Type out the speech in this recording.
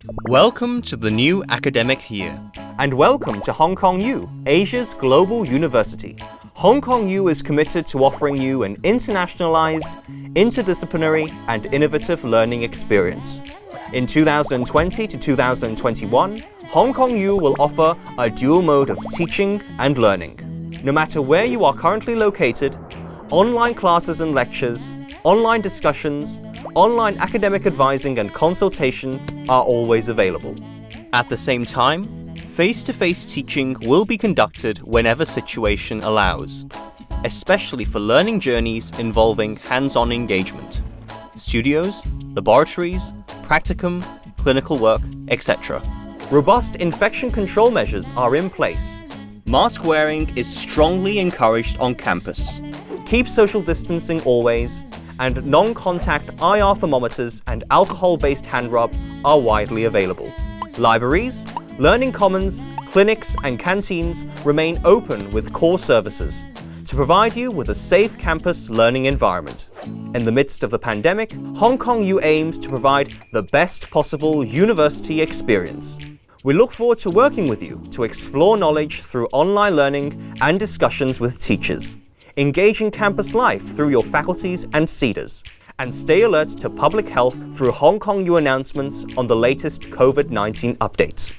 Welcome to the new academic year. And welcome to Hong Kong U, Asia's global university. Hong Kong U is committed to offering you an internationalized, interdisciplinary, and innovative learning experience. In 2020 to 2021, Hong Kong U will offer a dual mode of teaching and learning. No matter where you are currently located, online classes and lectures, online discussions, online academic advising and consultation are always available. At the same time, face-to-face teaching will be conducted whenever situation allows, especially for learning journeys involving hands-on engagement. Studios, laboratories, practicum, clinical work, etc. Robust infection control measures are in place. Mask wearing is strongly encouraged on campus. Keep social distancing always, and non-contact IR thermometers and alcohol-based hand rub are widely available. Libraries, learning commons, clinics and canteens remain open with core services to provide you with a safe campus learning environment. In the midst of the pandemic, Hong Kong U aims to provide the best possible university experience. We look forward to working with you to explore knowledge through online learning and discussions with teachers. Engage in campus life through your faculties and CEDARS, and stay alert to public health through Hong Kong U announcements on the latest COVID-19 updates.